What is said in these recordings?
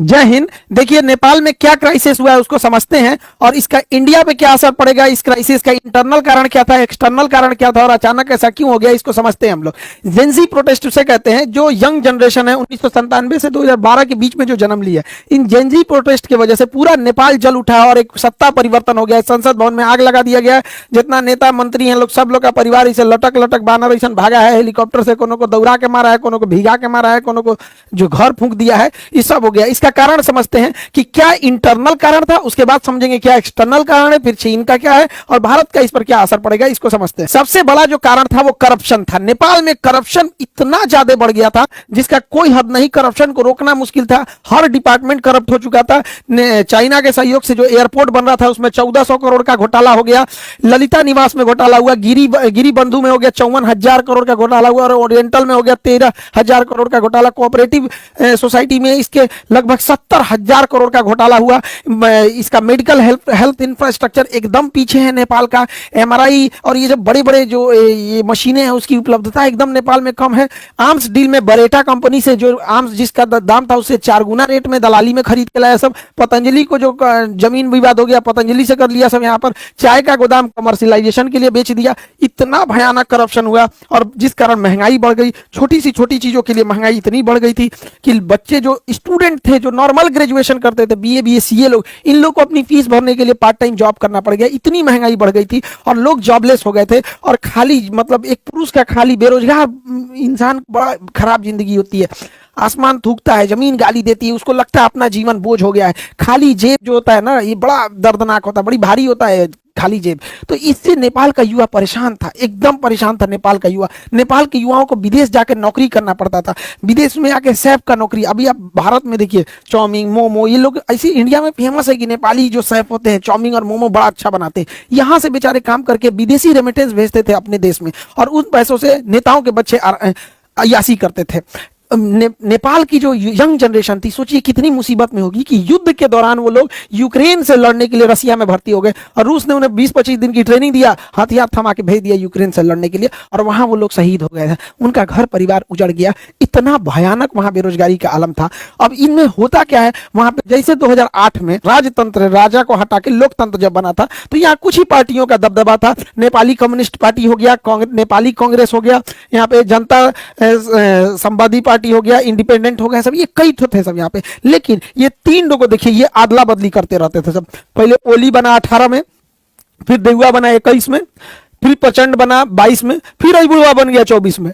जय हिंद। देखिए नेपाल में क्या क्राइसिस हुआ है उसको समझते हैं और इसका इंडिया पे क्या असर पड़ेगा, इस क्राइसिस का इंटरनल कारण क्या था, एक्सटर्नल कारण क्या था और अचानक ऐसा क्यों हो गया, इसको समझते हैं हम लोग। जेंजी प्रोटेस्ट उसे कहते हैं जो यंग जनरेशन है 1997 से 2012 के बीच में जो जन्म लिया है। इन जेंजी प्रोटेस्ट की वजह से पूरा नेपाल जल उठा और एक सत्ता परिवर्तन हो गया। संसद भवन में आग लगा दिया गया। जितना नेता मंत्री हैं लोग, सब लोग का परिवार इसे लटक लटक बानर ऐसा भागा है, हेलीकॉप्टर से कोनो को दौड़ा के मारा है, कोनो को भिगा के मारा है, कोनो को जो घर फूंक दिया है, ये सब हो गया। इसका कारण समझते हैं कि क्या इंटरनल कारण था, उसके बाद समझेंगे क्या एक्सटर्नल कारण है, फिर चीन का क्या है और भारत का इस पर क्या असर पड़ेगा, इसको समझते हैं। सबसे बड़ा जो कारण था वो करप्शन था। नेपाल में करप्शन इतना ज्यादा बढ़ गया था जिसका कोई हद नहीं। करप्शन को रोकना मुश्किल था, हर डिपार्टमेंट करप्ट हो चुका था। चाइना के सहयोग से जो एयरपोर्ट बन रहा था उसमें 1400 करोड़ का घोटाला हो गया। ललिता निवास में घोटाला हुआ, गिरी बंधु में हो गया 54,000 करोड़ का घोटाला हुआ और ओरिएंटल में हो गया 13,000 करोड़ का घोटाला। कोऑपरेटिव सोसाइटी में इसके लगभग 70,000 करोड़ का घोटाला हुआ। इसका मेडिकल हेल्थ इंफ्रास्ट्रक्चर एकदम पीछे है नेपाल का। एमआरआई और ये जो बड़े बड़े जो ये मशीनें हैं उसकी उपलब्धता एकदम नेपाल में कम है। आर्म्स डील में बरेटा कंपनी से जो आर्म्स जिसका दाम था उससे 4 गुना रेट में दलाली में खरीद के लाया सब। पतंजलि को जो जमीन विवाद हो गया पतंजलि से कर लिया सब। यहाँ पर चाय का गोदाम कमर्शियलाइजेशन के लिए बेच दिया। इतना भयानक करप्शन हुआ और जिस कारण महंगाई बढ़ गई। छोटी सी छोटी चीजों के लिए महंगाई इतनी बढ़ गई थी कि बच्चे जो स्टूडेंट थे जो नॉर्मल ग्रेजुएशन करते थे, बीए सीए लोग, इन लोग को अपनी फीस भरने के लिए पार्ट टाइम जॉब करना पड़ गया। इतनी महंगाई बढ़ गई थी और लोग जॉबलेस हो गए थे। और खाली मतलब एक पुरुष का खाली बेरोजगार इंसान बड़ा खराब जिंदगी होती है। आसमान थूकता है, जमीन गाली देती है, उसको लगता है अपना जीवन बोझ हो गया है। खाली जेब जो होता है ना, ये बड़ा दर्दनाक होता है, बड़ी भारी होता है खाली जेब। तो इससे नेपाल का युवा परेशान था, एकदम परेशान था नेपाल का युवा। नेपाल के युवाओं को विदेश जाकर नौकरी करना पड़ता था, विदेश में आके शेफ का नौकरी। अभी आप भारत में देखिए चाउमीन मोमो, ये लोग ऐसे इंडिया में फेमस है कि नेपाली जो शेफ होते हैं चाउमीन और मोमो बड़ा अच्छा बनाते हैं। यहाँ से बेचारे काम करके विदेशी रेमिटेंस भेजते थे अपने देश में और उन पैसों से नेताओं के बच्चे अय्यासी करते थे। नेपाल की जो यंग जनरेशन थी, सोचिए कितनी मुसीबत में होगी कि युद्ध के दौरान वो लोग यूक्रेन से लड़ने के लिए रसिया में भर्ती हो गए और रूस ने उन्हें 20-25 दिन की ट्रेनिंग दिया, हथियार थमा के भेज दिया यूक्रेन से लड़ने के लिए और वहां वो लोग शहीद हो गए थे। उनका घर परिवार उजड़ गया। इतना भयानक वहां बेरोजगारी का आलम था। अब इनमें होता क्या है, वहां पे जैसे 2008 में राजतंत्र, राजा को हटा के लोकतंत्र जब बना था तो यहाँ कुछ ही पार्टियों का दबदबा था। नेपाली कम्युनिस्ट पार्टी हो गया, नेपाली कांग्रेस हो गया, यहाँ पे जनता संवादी पार्टी हो गया, इंडिपेंडेंट हो गया, सब ये कई तो थे सब यहाँ पे। लेकिन ये 3 लोगों को देखिए ये अदला बदली करते रहते थे सब। पहले ओली बना 18 में, फिर देउआ बना 21 में, फिर प्रचंड बना 22 में, फिर अबुआ बन गया 24 में।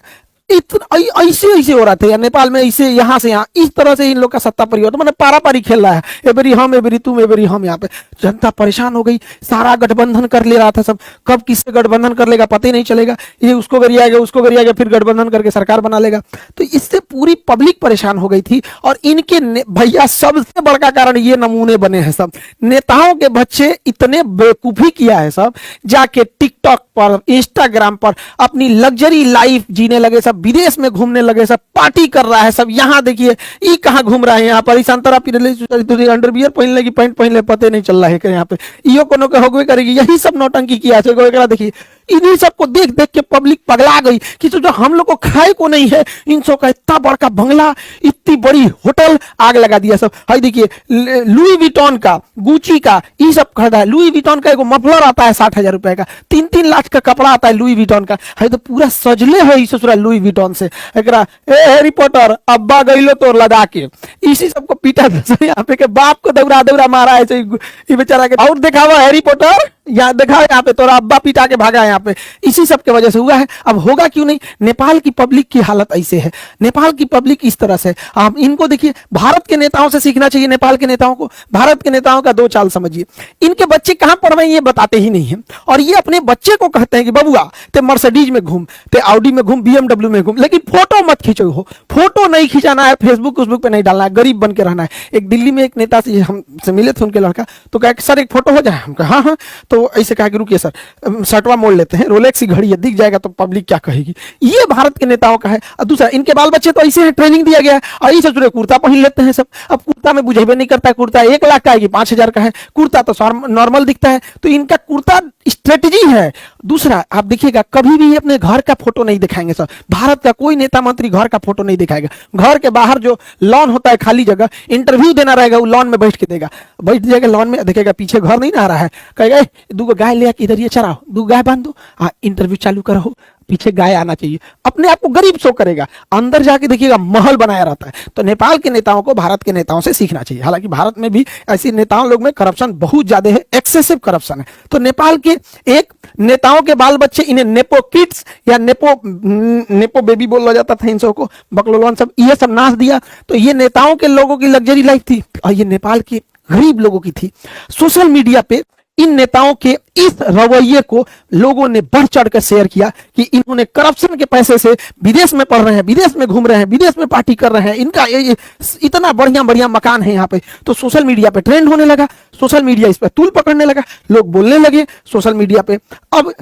ऐसे ऐसे हो रहा था नेपाल में, ऐसे यहाँ से यहाँ इस तरह से इन लोग का सत्ता परिवर्तन मैंने पारा पारी खेल रहा है। एबरी हम एबरी तुम एबरी हम। यहाँ पे जनता परेशान हो गई, सारा गठबंधन कर ले रहा था सब। कब किससे गठबंधन कर लेगा पता ही नहीं चलेगा। ये उसको गरियाएगा उसको गरियाएगा, फिर गठबंधन करके सरकार बना लेगा। तो इससे पूरी पब्लिक परेशान हो गई थी। और इनके भैया सबसे बड़का कारण ये नमूने बने हैं सब। नेताओं के बच्चे इतने बेवकूफी किया है सब, जाके टिकटॉक पर इंस्टाग्राम पर अपनी लग्जरी लाइफ जीने लगे सब, विदेश में घूमने लगे सब, पार्टी कर रहा है सब। यहाँ देखिए ये कहाँ घूम रहा है, यहाँ पर इस अंतरा अंडरवियर पहन लेगी, पैंट पहन ले, पते नहीं चल रहा है कि यहाँ पे इो कोनो के होगवे करेगी। यही सब नौटंकी किया है। देखिए इन्हीं सबको देख देख के पब्लिक पगला गई कि जो हम लोग को खाए को नहीं है, इन सब का इतना बड़का बंगला, इतनी बड़ी होटल, आग लगा दिया सब। हाई देखिए लुई विटॉन का, गुची का, ये सब खरीदा है। लुई विटॉन का एगो मफलर आता है 60,000 रुपए का, 3-3 लाख का कपड़ा आता है लुई विटॉन का। हाई तो पूरा सजले है ससुरा लुई विटॉन से। एकरा हैरी पॉटर अब्बा गईलो तो लगा के इसी सबको पीटा यहाँ पे के बाप को दौड़ा दौड़ा मारा है ये बेचारा के। और दिखावा हैरी पॉटर, यहाँ देखा यहाँ पे तोरा अब्बा पिटा के भागा यहाँ पे। इसी सब के वजह से हुआ है। अब होगा क्यों नहीं, नेपाल की पब्लिक की हालत ऐसे है, नेपाल की पब्लिक इस तरह से। आप इनको देखिए, भारत के नेताओं से सीखना चाहिए नेपाल के नेताओं को। भारत के नेताओं का 2 चाल समझिए। इनके बच्चे कहां पढ़ रहे हैं ये बताते ही नहीं है और ये अपने बच्चे को कहते हैं कि बबुआ ते मर्सिडीज में घूम, ते ऑडी में घूम, BMW में घूम, लेकिन फोटो मत खींचो हो। फोटो नहीं खिंचाना है, फेसबुक पे नहीं डालना है, गरीब बन के रहना है। एक दिल्ली में एक नेता से हमसे मिले थे, उनके लड़का तो कहा सर एक फोटो हो जाए। हम कहा हाँ। तो ऐसे कहा कि रुकिए सर शर्टवा मोड़ लेते हैं, रोलेक्स की घड़ी है, दिख जाएगा तो पब्लिक क्या कहेगी। ये भारत के नेताओं का है। और दूसरा, इनके बाल बच्चे तो ऐसे हैं, ट्रेनिंग दिया गया है और ये ससुरे कुर्ता पहन लेते हैं सब। अब कुर्ता में बुझेबे नहीं करता, कुर्ता 1 लाख का है कि 5,000 का है। कुर्ता तो नॉर्मल दिखता है। तो इनका कुर्ता स्ट्रेटजी है दूसरा आप देखिएगा कभी भी अपने घर का फोटो नहीं दिखाएंगे सर, भारत का कोई नेता मंत्री घर का फोटो नहीं दिखाएगा। घर के बाहर जो लॉन होता है खाली जगह, इंटरव्यू देना रहेगा वो लॉन में बैठ के देगा, बैठ जाएगा लॉन में, देखेगा पीछे घर नहीं ना आ रहा है, कहेगा दो गाय ले आके इधर ये चराओ, दो गाय बांध दो, हाँ इंटरव्यू चालू करो, पीछे गाय आना चाहिए, अपने आप को गरीब शो करेगा, अंदर जाके देखिएगा महल बनाया रहता है। तो नेपाल के नेताओं को भारत के नेताओं से सीखना चाहिए। हालांकि भारत में भी ऐसी नेताओं लोग में करप्शन बहुत ज्यादा है, एक्सेसिव करप्शन है। तो नेपाल के एक नेताओं के बाल बच्चे, इन्हें नेपो किड्स या नेपो बेबी बोला जाता था इन सबको, बकलोलवन सब, ये सब नाच दिया। तो ये नेताओं के लोगों की लग्जरी लाइफ थी और ये नेपाल के गरीब लोगों की थी। सोशल मीडिया पे इन नेताओं के इस रवैये को लोगों ने बढ़ चढ़कर शेयर किया कि इन्होंने करप्शन के पैसे से विदेश में पढ़ रहे हैं, विदेश में घूम रहे हैं, विदेश में पार्टी कर रहे हैं, इनका ये इतना बढ़िया बढ़िया मकान है यहाँ पे। तो सोशल मीडिया पे ट्रेंड होने लगा, सोशल मीडिया इस पे तूल पकड़ने लगा, लोग बोलने लगे सोशल मीडिया पे। अब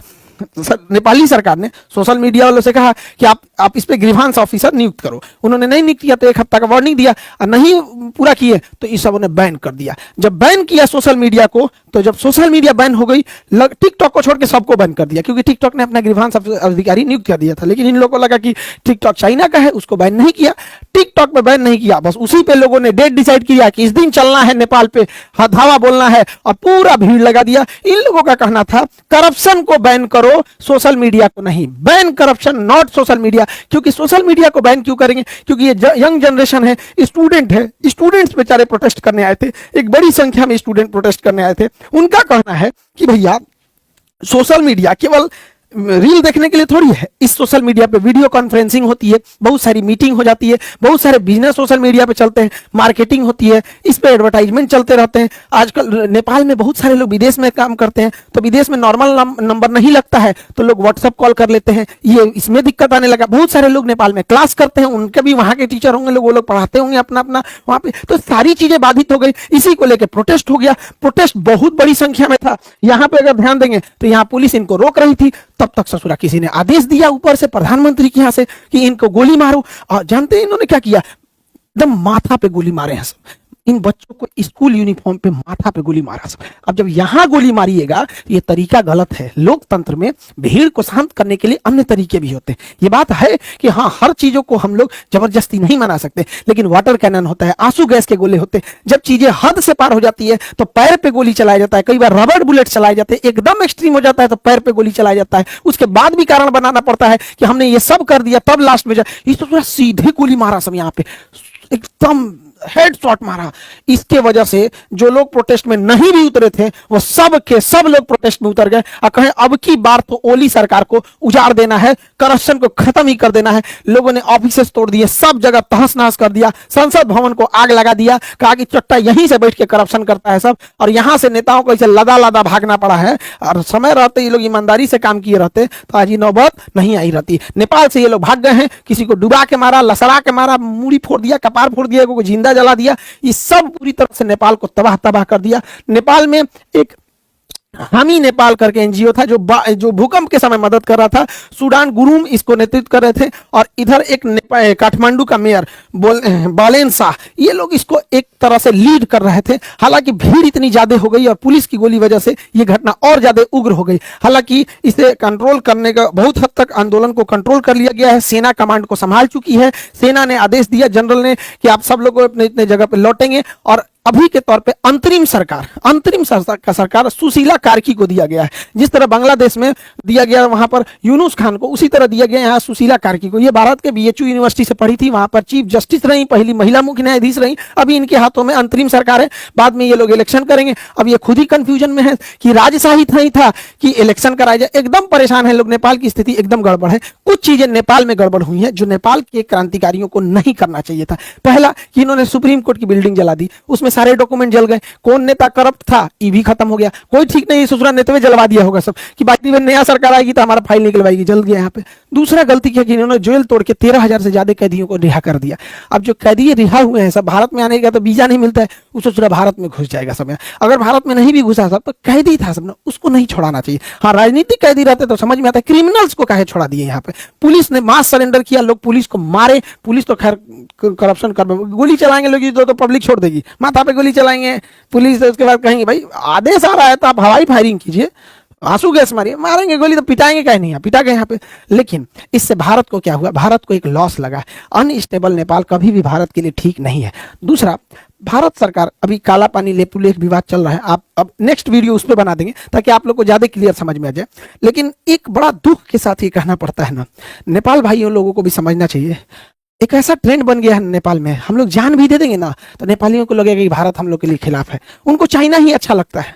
नेपाली सरकार ने सोशल मीडिया वालों से कहा कि आप इस पे ग्रीवांस ऑफिसर नियुक्त करो। उन्होंने नहीं नियुक्त किया तो 1 हफ्ता का वार्निंग दिया और नहीं पूरा किए तो इस सबों ने बैन कर दिया। जब बैन किया सोशल मीडिया को, तो जब सोशल मीडिया बैन हो गई, टिकटॉक को छोड़ के सबको बैन कर दिया, क्योंकि टिकटॉक ने अपना ग्रीवांस अधिकारी नियुक्त कर दिया था। लेकिन इन लोगों को लगा कि टिकटॉक चाइना का है, उसको बैन नहीं किया, टिकटॉक पे बैन नहीं किया, बस उसी पे लोगों ने डेट डिसाइड किया कि इस दिन चलना है नेपाल पे, धावा बोलना है और पूरा भीड़ लगा दिया। इन लोगों का कहना था करप्शन को बैन करो, सोशल मीडिया को नहीं। Ban corruption, not social media. क्योंकि सोशल मीडिया को बैन क्यों करेंगे? क्योंकि ये यंग जनरेशन है, स्टूडेंट है, स्टूडेंट्स बेचारे प्रोटेस्ट करने आए थे, एक बड़ी संख्या में स्टूडेंट प्रोटेस्ट करने आए थे। उनका कहना है कि भैया सोशल मीडिया केवल रील देखने के लिए थोड़ी है, इस सोशल मीडिया पे वीडियो कॉन्फ्रेंसिंग होती है, बहुत सारी मीटिंग हो जाती है, बहुत सारे बिजनेस सोशल मीडिया पे चलते हैं, मार्केटिंग होती है, इस पे एडवर्टाइजमेंट चलते रहते हैं। आजकल नेपाल में बहुत सारे लोग विदेश में काम करते हैं, तो विदेश में नॉर्मल नंबर नहीं लगता है तो लोग व्हाट्सएप कॉल कर लेते हैं, ये इसमें दिक्कत आने लगा। बहुत सारे लोग नेपाल में क्लास करते हैं, उनके भी वहां के टीचर होंगे, वो लोग पढ़ाते होंगे अपना अपना वहां पे, तो सारी चीजें बाधित हो गई। इसी को लेकर प्रोटेस्ट हो गया। प्रोटेस्ट बहुत बड़ी संख्या में था। यहाँ पे अगर ध्यान देंगे तो यहाँ पुलिस इनको रोक रही थी, तब तक ससुरा किसी ने आदेश दिया ऊपर से प्रधानमंत्री के यहाँ से कि इनको गोली मारो। और जानते हैं इन्होंने क्या किया? एकदम माथा पे गोली मारे हैं सब। इन बच्चों को स्कूल यूनिफॉर्म पे माथा पे गोली मारा सब। अब जब यहां गोली मारिएगा तो ये तरीका गलत है। लोकतंत्र में भीड़ को शांत करने के लिए अन्य तरीके भी होते हैं। ये बात है कि हाँ, हर चीजों को हम लोग जबरदस्ती नहीं मना सकते, लेकिन वाटर कैनन होता है, आंसू गैस के गोले होते हैं। जब चीजें हद से पार हो जाती है तो पैर पे गोली चलाया जाता है, कई बार रबड़ बुलेट चलाए जाते हैं, एकदम एक्सट्रीम हो जाता है तो पैर पे गोली चलाया जाता है। उसके बाद भी कारण बनाना पड़ता है कि हमने ये सब कर दिया, तब लास्ट में इस तो सीधे गोली मारा सब, यहाँ पे एकदम हेडशॉट मारा। इसके वजह से जो लोग प्रोटेस्ट में नहीं भी उतरे थे वो सब के सब लोग प्रोटेस्ट में उतर गए और कहें अब की बार तो ओली सरकार को उजाड़ देना है, करप्शन को खत्म ही कर देना है। लोगों ने ऑफिसेस तोड़ दिए, सब जगह तहस नहस कर दिया, संसद भवन को आग लगा दिया, कहा कि चट्टा यहीं से बैठ के करप्शन करता है सब। और यहां से नेताओं को इसे लदा लदा भागना पड़ा है। और समय रहते ये लोग ईमानदारी से काम किए रहते तो आज ये नौबत नहीं आई रहती। नेपाल से ये लोग भाग गए हैं, किसी को डुबा के मारा, लसड़ा के मारा, मूड़ी फोड़ दिया, कपार फोड़ दिया, को जिंदा जला दिया। ये सब पूरी तरह से नेपाल को तबाह कर दिया। नेपाल में एक हामी नेपाल करके एनजीओ था जो भूकंप के समय मदद कर रहा था। सूडान गुरुम इसको नेतृत्व कर रहे थे और इधर एक काठमांडू का मेयर बालेन शाह, ये लोग इसको एक तरह से लीड कर रहे थे। हालांकि भीड़ इतनी ज्यादा हो गई और पुलिस की गोली वजह से ये घटना और ज्यादा उग्र हो गई। हालांकि इसे कंट्रोल करने का बहुत हद तक आंदोलन को कंट्रोल कर लिया गया है। सेना कमांड को संभाल चुकी है। सेना ने आदेश दिया जनरल ने कि आप सब लोग अपने इतने जगह पे लौटेंगे। और अभी के तौर पे अंतरिम सरकार सुशीला कार्की को दिया गया है। जिस तरह बांग्लादेश में दिया गया वहां पर यूनुस खान को, उसी तरह दिया गया यहाँ सुशीला कार्की को। ये भारत के बीएचयू यूनिवर्सिटी से पढ़ी थी, वहां पर चीफ जस्टिस रही, पहली महिला मुख्य न्यायाधीश रही। अभी इनके हाथों में अंतरिम सरकार है, बाद में ये लोग इलेक्शन करेंगे। अब ये खुद ही कंफ्यूजन में है कि राजशाही नहीं था कि इलेक्शन कराया जाए। एकदम परेशान है लोग। नेपाल की स्थिति एकदम गड़बड़ है। कुछ चीजें नेपाल में गड़बड़ हुई है जो नेपाल के क्रांतिकारियों को नहीं करना चाहिए था। पहला कि इन्होंने सुप्रीम कोर्ट की बिल्डिंग जला दी, उसमें सारे डॉक्यूमेंट जल गए। कौन नेता करप्ट था ये भी खत्म हो गया। कोई ठीक नहीं, ससुरा नेता में जलवा दिया होगा सब कि बाकी में नया सरकार आएगी तो हमारा फाइल निकलवाएगी, जल गया यहाँ पे। दूसरा गलती क्या कि इन्होंने जेल तोड़ के 13,000 से ज्यादा कैदियों को रिहा कर दिया। अब जो कैदी रिहा हुए हैं सब भारत में आने का तो वीजा नहीं मिलता है, वो ससुरा भारत में घुस जाएगा सब। अगर भारत में नहीं भी घुसा सब तो कैदी था सब, उसको नहीं छोड़ाना चाहिए। हाँ, राजनीतिक कैदी रहते तो समझ में आता है, क्रिमिनल्स को काहे छोड़ा दिए। यहाँ पे पुलिस ने मास सरेंडर किया, लोग पुलिस को मारे। पुलिस तो खैर करप्शन कर, गोली चलाएंगे लोग तो पब्लिक छोड़ देगी, माथा पे गोली चलाएंगे पुलिस। उसके बाद कहेंगे भाई आदेश आ रहा है तो आप हवाई फायरिंग कीजिए, आंसू गैस मारिए, मारेंगे गोली तो पिटाएंगे कहीं नहीं, पिटा गए यहाँ पे। लेकिन इससे भारत को क्या हुआ, भारत को एक लॉस लगा। अनस्टेबल नेपाल कभी भी भारत के लिए ठीक नहीं है। दूसरा, भारत सरकार अभी काला पानी लेपू लेक विवाद चल रहा है, आप अब नेक्स्ट वीडियो उस पर बना देंगे ताकि आप लोग को ज्यादा क्लियर समझ में आ जाए। लेकिन एक बड़ा दुख के साथ ये कहना पड़ता है ना, नेपाल भाइयों लोगों को भी समझना चाहिए, एक ऐसा ट्रेंड बन गया है नेपाल में, हम लोग जान भी दे देंगे ना तो नेपालियों को लगेगा कि भारत हम लोग के लिए खिलाफ है। उनको चाइना ही अच्छा लगता है।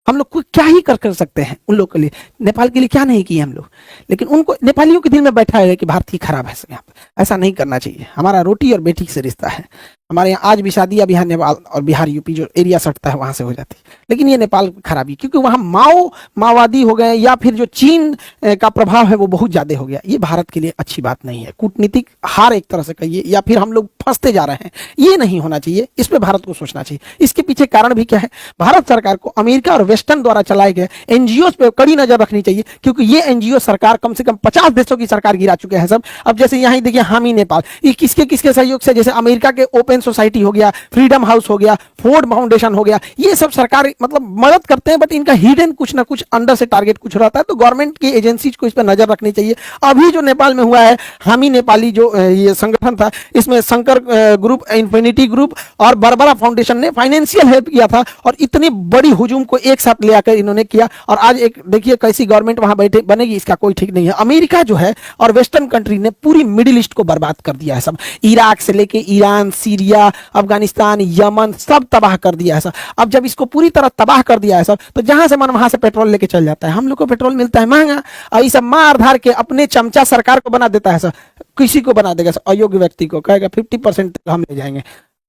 हम लोग को क्या ही कर सकते हैं उन लोग के लिए, नेपाल के लिए क्या नहीं किए हम लोग। लेकिन उनको नेपालियों के दिल में बैठा है कि भारत ही खराब है। यहाँ पे ऐसा नहीं करना चाहिए। हमारा रोटी और बेटी से रिश्ता है। हमारे यहाँ आज भी शादी बिहार नेपाल और बिहार यूपी जो एरिया सटता है वहां से हो जाती है। लेकिन ये नेपाल खराबी, क्योंकि वहां माओवादी हो गए या फिर जो चीन का प्रभाव है वो बहुत ज्यादा हो गया। ये भारत के लिए अच्छी बात नहीं है। कूटनीतिक हार एक तरह से कहिए, या फिर हम लोग फंसते जा रहे हैं, ये नहीं होना चाहिए। इस पर भारत को सोचना चाहिए। इसके पीछे कारण भी क्या है, भारत सरकार को अमेरिका और वेस्टर्न द्वारा चलाए गए एनजीओ पे कड़ी नजर रखनी चाहिए, क्योंकि ये एनजीओ सरकार कम से कम 50 देशों की सरकार गिरा चुके हैं सब। अब जैसे यहाँ देखिए हामी नेपाल, ये किसके किसके सहयोग से, जैसे अमेरिका के ओपन सोसाइटी हो गया, फ्रीडम हाउस हो गया, फोर्ड फाउंडेशन हो गया, ये सब सरकार मतलब मदद करते हैं, बट इनका हिडन कुछ ना कुछ अंडर से टारगेट कुछ रहता है। तो गवर्नमेंट की एजेंसीज को इस पर नजर रखनी चाहिए। अभी जो नेपाल में हुआ है, हामी नेपाली जो ये संगठन था, इसमें शंकर ग्रुप, इन्फिनिटी ग्रुप और बरबरा फाउंडेशन ने फाइनेंशियल हेल्प किया था, और इतनी बड़ी हुजूम को एक साथ ले आकर इन्होंने किया। और आज एक देखिए कैसी गवर्नमेंट वहां बैठे बनेगी, इसका कोई ठीक नहीं है। अमेरिका जो है और वेस्टर्न कंट्री ने पूरी मिडिल ईस्ट को बर्बाद कर दिया है सब, इराक से लेके ईरान, सीरिया, अफगानिस्तान, यमन, सब तबाह कर दिया है सब। अब जब इसको पूरी तरह तबाह कर दिया है सब, तो जहां से मन वहां से पेट्रोल लेके चल जाता है। हम लोग को पेट्रोल मिलता है महंगा, और ये सब मार धार के अपने चमचा सरकार को बना देता है सब। किसी को बना देगा, अयोग्य व्यक्ति को कहेगा 50% हम ले जाएंगे।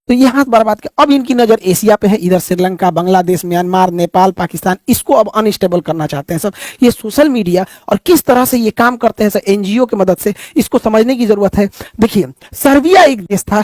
तो ये हाथ बर्बाद के। अब इनकी नजर एशिया पे है, इधर श्रीलंका, बांग्लादेश, म्यांमार, नेपाल, पाकिस्तान, इसको अब अनस्टेबल करना चाहते हैं सब। ये सोशल मीडिया और किस तरह से ये काम करते हैं सब एनजीओ की मदद से, इसको समझने की जरूरत है। देखिए, सर्बिया एक देश था,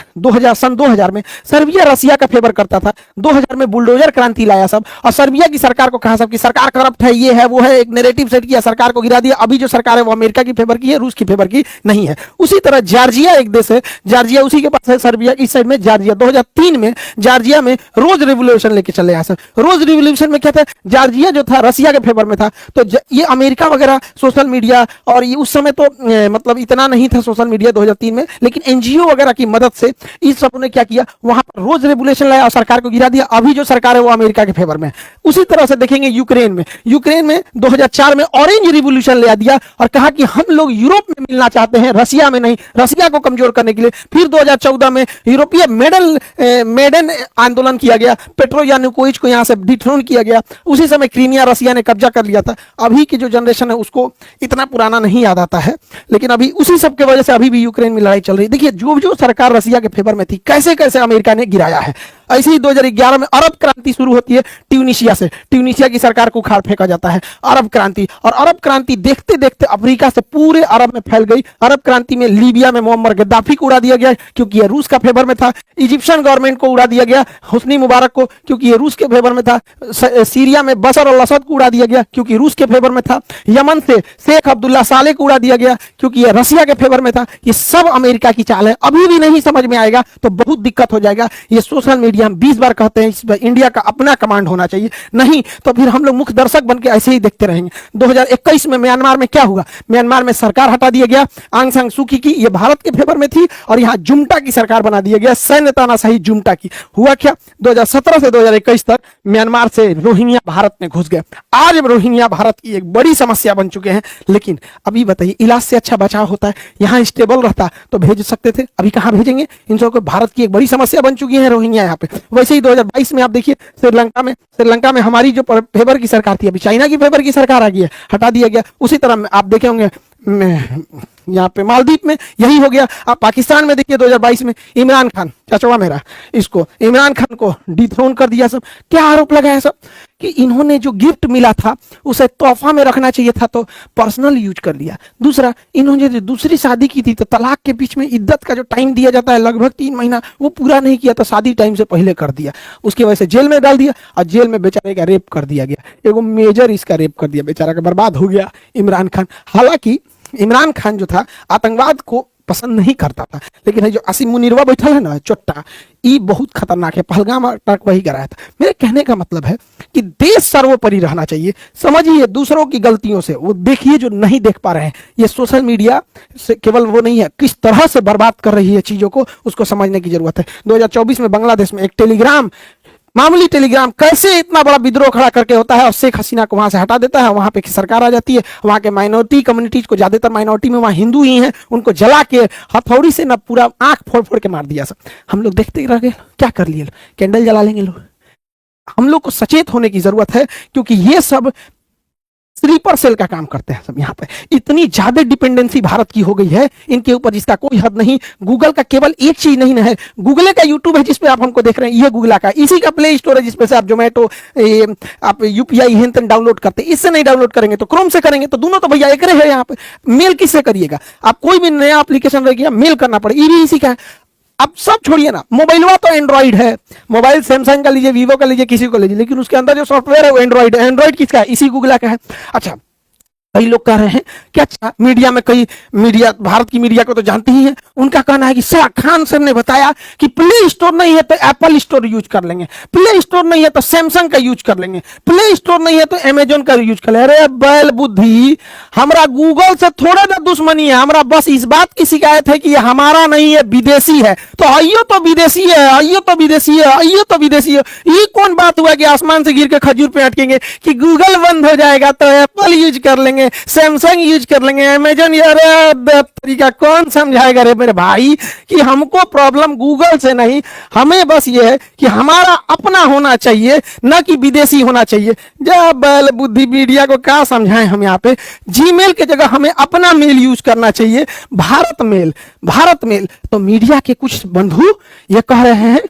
सन 2000 में सर्बिया रसिया का फेवर करता था। 2000 में बुलडोजर क्रांति लाया सब, और सर्बिया की सरकार को कहा सब कि सरकार करप्ट है, ये है वो है, एक नैरेटिव सेट किया, सरकार को गिरा दिया। अभी जो सरकार है वो अमेरिका की फेवर की है, रूस की फेवर की नहीं है। उसी तरह जॉर्जिया एक देश है, जॉर्जिया उसी के पास है, सर्बिया की साइड में जॉर्जिया। 2003 में जॉर्जिया में रोज रिवोल्यूशन लेके चले आए सर। रोज रिवोल्यूशन में क्या था, जॉर्जिया जो था रसिया के फेवर में था। तो ये अमेरिका वगैरह सोशल मीडिया, और ये उस समय तो मतलब इतना नहीं था सोशल मीडिया 2003 में, लेकिन एनजीओ वगैरह की मदद से इस सब ने क्या किया, वहां पर रोज रेगुलेशन लाया और सरकार को गिरा दिया। अभी जो सरकार है वो अमेरिका के फेवर में। उसी तरह से देखेंगे यूक्रेन में 2004 में ऑरेंज रिवोल्यूशन ले दिया और कहा कि हम लोग यूरोप में मिलना चाहते हैं, रसिया में नहीं, रसिया को कमजोर करने के लिए। फिर 2014 में यूरोपीय मेडन आंदोलन किया गया, पेट्रो यानुकोविच को यहां से डिथ्रोन किया गया। उसी समय क्रीमिया रसिया ने कब्जा कर लिया था। अभी की जो जनरेशन है उसको इतना पुराना नहीं याद आता है, लेकिन अभी उसी सब की वजह से अभी भी यूक्रेन में लड़ाई चल रही है। देखिए, जो जो सरकार रसिया के फेवर में थी, कैसे कैसे अमेरिका ने गिराया है। ऐसे ही 2011 में अरब क्रांति शुरू होती है ट्यूनिशिया से। ट्यूनिशिया की सरकार को उखाड़ फेंका जाता है, अरब क्रांति। और अरब क्रांति देखते देखते अफ्रीका से पूरे अरब में फैल गई। अरब क्रांति में लीबिया में मोहम्मद गद्दाफी को उड़ा दिया गया क्योंकि यह रूस का फेवर में था। इजिप्शियन गवर्नमेंट को उड़ा दिया गया, हुस्नी मुबारक को, क्योंकि ये रूस के फेवर में था। सीरिया में बशर अल असद को उड़ा दिया गया क्योंकि रूस के फेवर में था। यमन से शेख अब्दुल्ला साले को उड़ा दिया गया क्योंकि यह रसिया के फेवर में था। ये सब अमेरिका की चाल है। अभी भी नहीं समझ में आएगा तो बहुत दिक्कत हो जाएगा। ये सोशल मीडिया हम 20 बार कहते हैं, इस पर इंडिया का अपना कमांड होना चाहिए, नहीं तो फिर हम लोग मुख्य दर्शक बन के ऐसे ही देखते रहेंगे। 2021 में म्यांमार में क्या हुआ, म्यांमार में सरकार हटा दिया गया आंग सान सू की, ये भारत के फेवर में थी, और यहाँ जुम्टा की सरकार बना दिया गया, सैन्य तानाशाही जुम्टा की। हुआ क्या, 2017 से 2021 तक म्यांमार से रोहिंग्या भारत में घुस गए। आज रोहिंग्या भारत की एक बड़ी समस्या बन चुके हैं। लेकिन अभी बताइए, इलाज से अच्छा बचाव होता है। यहाँ स्टेबल रहता तो भेज सकते थे, अभी कहाँ भेजेंगे इन सबको। भारत की एक बड़ी समस्या बन चुकी है रोहिंग्या यहाँ पे। वैसे ही 2022 में आप देखिए श्रीलंका में हमारी जो फेवर की सरकार थी, अभी चाइना की फेवर की सरकार आ गई है, हटा दिया गया। उसी तरह आप देखे होंगे यहाँ पे मालदीव में यही हो गया। आप पाकिस्तान में देखिए 2022 में इमरान खान, चचवा मेरा, इसको इमरान खान को डिथ्रोन कर दिया सब। क्या आरोप लगाया सब कि इन्होंने जो गिफ्ट मिला था उसे तोहफा में रखना चाहिए था तो पर्सनल यूज कर लिया। दूसरा, इन्होंने जो दूसरी शादी की थी तो तलाक के बीच में इद्दत का जो टाइम दिया जाता है लगभग 3 महीना, वो पूरा नहीं किया तो शादी टाइम से पहले कर दिया। उसकी वजह से जेल में डाल दिया और जेल में बेचारे का रेप कर दिया गया। एगो मेजर इसका रेप कर दिया, बेचारा का बर्बाद हो गया इमरान खान। हालांकि इमरान खान जो था आतंकवाद को पसंद नहीं करता था, लेकिन जो आसिम मुनीरवा बैठा है ना चोट्टा, ये बहुत खतरनाक है। पहलगाम अटैक वही कराया था। मेरे कहने का मतलब है कि देश सर्वोपरि रहना चाहिए। समझिए दूसरों की गलतियों से, वो देखिए जो नहीं देख पा रहे हैं, ये सोशल मीडिया से केवल वो नहीं है, किस तरह से बर्बाद कर रही है चीजों को, उसको समझने की जरूरत है। 2024 में बांग्लादेश में एक टेलीग्राम, मामूली टेलीग्राम कैसे इतना बड़ा विद्रोह खड़ा करके होता है और शेख हसीना को वहां से हटा देता है, वहां पे सरकार आ जाती है, वहां के माइनॉरिटी कम्युनिटीज को, ज्यादातर माइनॉरिटी में वहां हिंदू ही हैं, उनको जला के हथौड़ी से ना पूरा आंख फोड़ फोड़ के मार दिया। सब हम लोग देखते ही रह गए, क्या कर लिए, कैंडल जला लेंगे लोग। हम लोग को सचेत होने की जरूरत है, क्योंकि ये सब स्लीपर सेल का काम करते हैं सब। यहाँ पे इतनी ज्यादा डिपेंडेंसी भारत की हो गई है इनके ऊपर, जिसका कोई हद नहीं। गूगल का केवल एक चीज नहीं है, गूगल का यूट्यूब है जिसपे आप हमको देख रहे हैं, ये गूगल का, इसी का प्ले स्टोर है जिसपे से आप जोमेटो, आप यूपीआई हिंतन डाउनलोड करते, इससे नहीं डाउनलोड करेंगे तो क्रोम से करेंगे, तो दोनों तो भैया एक है। यहाँ पे मेल किससे करिएगा आप, कोई भी नया एप्लीकेशन रह गया मेल करना पड़े, ये भी इसी का है। अब सब छोड़िए ना, मोबाइलवा तो एंड्रॉइड है, मोबाइल सैमसंग का लीजिए, वीवो का लीजिए, किसी को लीजिए, लेकिन उसके अंदर जो सॉफ्टवेयर है वो एंड्रॉइड है। एंड्रॉइड किसका है, इसी गूगल का है। अच्छा, कई लोग कह रहे हैं कि अच्छा मीडिया में, कई मीडिया, भारत की मीडिया को तो जानते ही हैं, उनका कहना है कि शाह खान सर ने बताया कि प्ले स्टोर नहीं है तो एप्पल स्टोर यूज कर लेंगे, प्ले स्टोर नहीं है तो सैमसंग का यूज कर लेंगे, प्ले स्टोर नहीं है तो अमेजोन का यूज कर लेंगे। अरे बैल बुद्धि, हमारा गूगल से थोड़ा ना दुश्मनी है, हमारा बस इस बात की शिकायत है कि ये हमारा नहीं है, विदेशी है। तो आइयो तो विदेशी है, आइयो तो विदेशी है, आइयो तो विदेशी है। ये कौन बात हुआ कि आसमान से गिर के खजूर पे अटकेंगे, कि गूगल बंद हो जाएगा तो एप्पल यूज कर लेंगे, सैमसंग यूज कर लेंगे, अमेजन। यार तरीका कौन समझाएगा रे मेरे भाई, कि हमको प्रॉब्लम गूगल से नहीं, हमें बस ये है कि हमारा अपना होना चाहिए, ना कि विदेशी होना चाहिए। जब बैल बुद्धि, मीडिया को क्या समझाएं हम। यहाँ पे जीमेल के जगह हमें अपना मेल यूज करना चाहिए, भारत मेल, भारत मेल। तो मीडिया के कुछ बंधु ये कह रहे हैं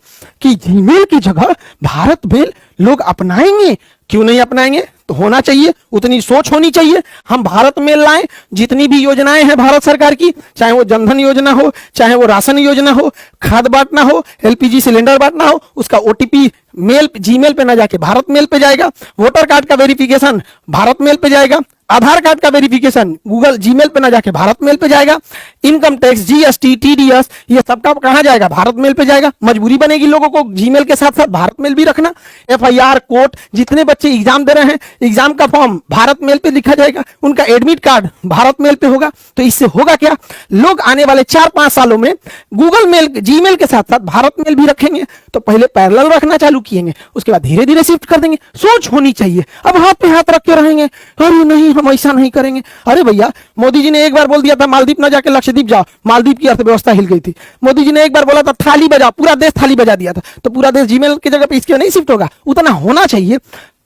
कि जीमेल की जगह भारत मेल लोग अपनाएंगे। क्यों नहीं अपनाएंगे, तो होना चाहिए, उतनी सोच होनी चाहिए। हम भारत मेल लाएं, जितनी भी योजनाएं हैं भारत सरकार की, चाहे वो जनधन योजना हो, चाहे वो राशन योजना हो, खाद बांटना हो, एलपीजी सिलेंडर बांटना हो, उसका ओटीपी मेल, जीमेल पे ना जाके भारत मेल पे जाएगा। वोटर कार्ड का वेरिफिकेशन भारत मेल पे जाएगा, आधार कार्ड का वेरिफिकेशन गूगल जीमेल पे ना जाके भारत मेल पे जाएगा, इनकम टैक्स, जीएसटी, टीडीएस, ये सबका कहां जाएगा, भारत मेल पे जाएगा। मजबूरी बनेगी लोगों को जीमेल के साथ साथ भारत मेल भी रखना। एफआईआर, कोर्ट, जितने बच्चे एग्जाम दे रहे हैं, एग्जाम का फॉर्म भारत मेल पे लिखा जाएगा, उनका एडमिट कार्ड भारत मेल पे होगा। तो इससे होगा क्या, लोग आने वाले 4-5 सालों में गूगल मेल, जीमेल के साथ साथ भारत मेल भी रखेंगे। तो पहले पैरेलल रखना चालू किएंगे, उसके बाद धीरे धीरे शिफ्ट कर देंगे। सोच होनी चाहिए। अब हाथ पे हाथ रख के रहेंगे, अरे नहीं हम ऐसा नहीं करेंगे। अरे भैया, मोदी जी ने एक बार बोल दिया था मालदीप ना जाके लक्षद्वीप जाओ, मालदीप की अर्थव्यवस्था हिल गई थी। मोदी जी ने एक बार बोला था थाली बजाओ, पूरा देश थाली बजा दिया था। तो पूरा देश जीमेल की जगह पे इसके नहीं शिफ्ट होगा, उतना होना चाहिए।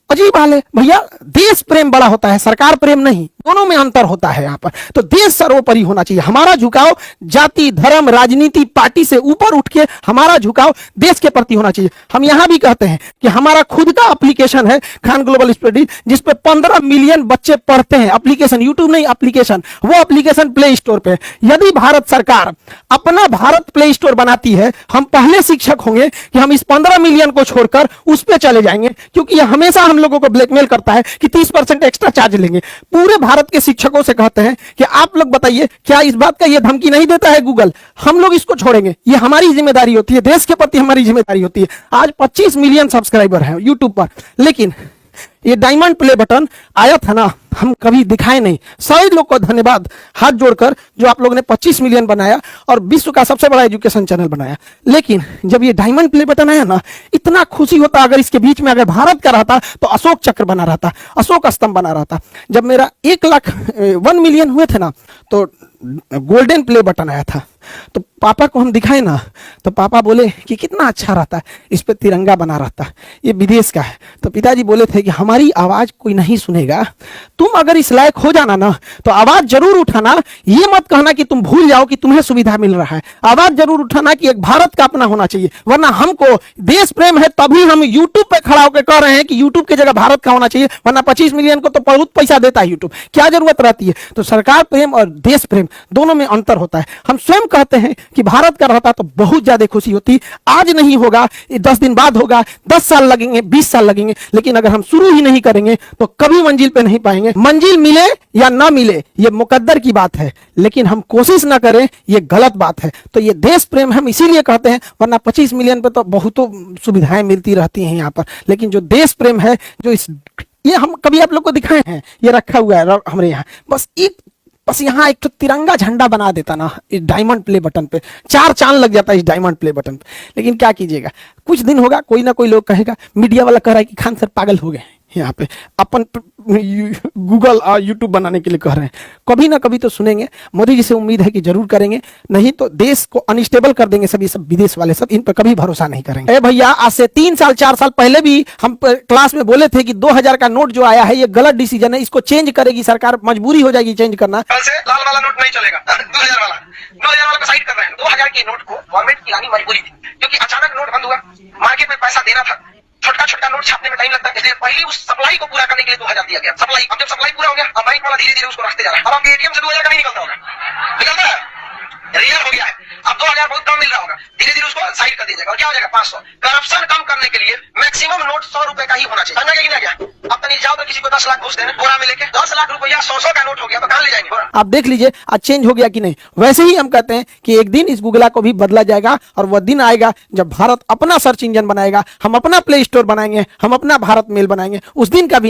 अजीब हाल है भैया, देश प्रेम बड़ा होता है, सरकार प्रेम नहीं, दोनों में अंतर होता है यहाँ पर। तो देश सर्वोपरि होना चाहिए। हमारा झुकाव जाति, धर्म, राजनीति, पार्टी से ऊपर उठ के हमारा झुकाव देश के प्रति होना चाहिए। हम यहां भी कहते हैं कि हमारा खुद का एप्लीकेशन है खान ग्लोबल स्टडी, जिसपे 15 मिलियन बच्चे पढ़ते हैं। एप्लीकेशन, यूट्यूब नहीं, एप्लीकेशन, वो एप्लीकेशन प्ले स्टोर पे। यदि भारत सरकार अपना भारत प्ले स्टोर बनाती है, हम पहले शिक्षक होंगे कि हम इस 15 मिलियन को छोड़कर उस पर चले जाएंगे, क्योंकि यह हमेशा हम लोगों को ब्लैकमेल करता है कि 30% एक्स्ट्रा चार्ज लेंगे। पूरे भारत के शिक्षकों से कहते हैं कि आप लोग बताइए, क्या इस बात का ये धमकी नहीं देता है गूगल, हम लोग इसको छोड़ेंगे? ये हमारी जिम्मेदारी होती है, देश के प्रति हमारी जिम्मेदारी होती है। आज 25 मिलियन सब्सक्राइबर हैं यूट्यूब पर, लेकिन ये डायमंड प्ले बटन आया था ना, हम कभी दिखाए नहीं। सभी लोग को धन्यवाद हाथ जोड़कर, जो आप लोगों ने 25 मिलियन बनाया और विश्व का सबसे बड़ा एजुकेशन चैनल बनाया। लेकिन जब ये डायमंड प्ले बटन आया ना, इतना खुशी होता, अगर इसके बीच में अगर भारत का रहता तो अशोक चक्र बना रहता, अशोक स्तंभ बना रहता। जब मेरा 1 मिलियन हुए थे ना, तो गोल्डन प्ले बटन आया था। तो पापा को हम दिखाए ना, तो पापा बोले कि कितना अच्छा रहता है, इस पे तिरंगा बना रहता, ये विदेश का है। तो पिताजी बोले थे कि हमारी आवाज कोई नहीं सुनेगा, तुम अगर इस लायक हो जाना ना तो आवाज जरूर उठाना। ये मत कहना कि तुम भूल जाओ कि तुम्हें सुविधा मिल रहा है। आवाज जरूर उठाना कि एक भारत का अपना होना चाहिए, वरना हमको देश प्रेम है तभी हम यूट्यूब पे खड़ा होकर कह रहे हैं कि यूट्यूब की जगह भारत का होना चाहिए, वरना 25 मिलियन को तो बहुत पैसा देता है यूट्यूब, क्या जरूरत रहती है? तो सरकार प्रेम और देश प्रेम दोनों में अंतर होता है। हम स्वयं कहते हैं कि भारत का रहता तो बहुत ज्यादा खुशी होती। आज नहीं होगा, 10 दिन बाद होगा, 10 साल लगेंगे, 20 साल लगेंगे, लेकिन अगर हम शुरू ही नहीं करेंगे तो कभी मंजिल पे नहीं पाएंगे। मंजिल मिले या ना मिले ये मुकद्दर की बात है, लेकिन हम कोशिश ना करें ये गलत बात है। तो ये देश प्रेम हम इसीलिए कहते हैं, वरना 25 मिलियन पे तो बहुत सुविधाएं मिलती रहती हैं यहाँ पर, लेकिन जो देश प्रेम है, जो इस ये हम कभी आप लोग को दिखाए हैं, ये रखा हुआ है हमारे यहाँ, बस यहाँ एक तो तिरंगा झंडा बना देता ना इस डायमंड प्ले बटन पे, 4 चांद लग जाता है इस डायमंड प्ले बटन पे। लेकिन क्या कीजिएगा, कुछ दिन होगा, कोई ना कोई लोग कहेगा, मीडिया वाला कह रहा है कि खान सर पागल हो गए यहाँ पे, अपन गूगल और यूट्यूब बनाने के लिए कह रहे हैं। कभी ना कभी तो सुनेंगे, मोदी जी से उम्मीद है कि जरूर करेंगे, नहीं तो देश को अनस्टेबल कर देंगे सब, ये सब विदेश वाले सब, इन पर कभी भरोसा नहीं करेंगे। ए भैया, आज से 3 साल 4 साल पहले भी हम क्लास में बोले थे कि 2000 का नोट जो आया है ये गलत डिसीजन है, इसको चेंज करेगी सरकार, मजबूरी हो जाएगी चेंज करना। कल से लाल वाला नोट नहीं चलेगा, 2000 वाला को साइड कर रहे हैं। 2000 के नोट को गवर्नमेंट की लानी मजबूरी थी, क्योंकि अचानक नोट बंद हुआ, मार्केट में पैसा देना था, छोटा नोट छापने में टाइम लगता है, इसलिए पहले उस सप्लाई को पूरा करने के लिए 2000 दिया गया। सप्लाई, अब जब सप्लाई पूरा हो गया, अब बैंक वाला धीरे धीरे उसको रखते जा रहा है। अब आपके एटीएम से 2000 का नहीं निकलता होगा, निकलता है, रियल हो गया है। अब 2000 बहुत कम मिल रहा होगा, धीरे धीरे उसको साइड कर दिया जाएगा, और क्या हो जाएगा 500। करप्शन कम करने के लिए मैक्सिमम नोट 100 रुपए का ही होना चाहिए, समझा कि नहीं क्या? अब तक जाओ तो किसी को 10 लाख घूस देने, बोरा में लेके 10 लाख रुपया 100 का नोट हो गया तो कहां ले जाएंगे बोरा? आप देख लीजिए आज चेंज हो गया कि नहीं। वैसे ही हम कहते हैं कि एक दिन इस गूगला को भी बदला जाएगा, और वह दिन आएगा जब भारत अपना सर्च इंजन बनाएगा, हम अपना प्ले स्टोर बनाएंगे, हम अपना भारत मेल बनाएंगे, उस दिन का भी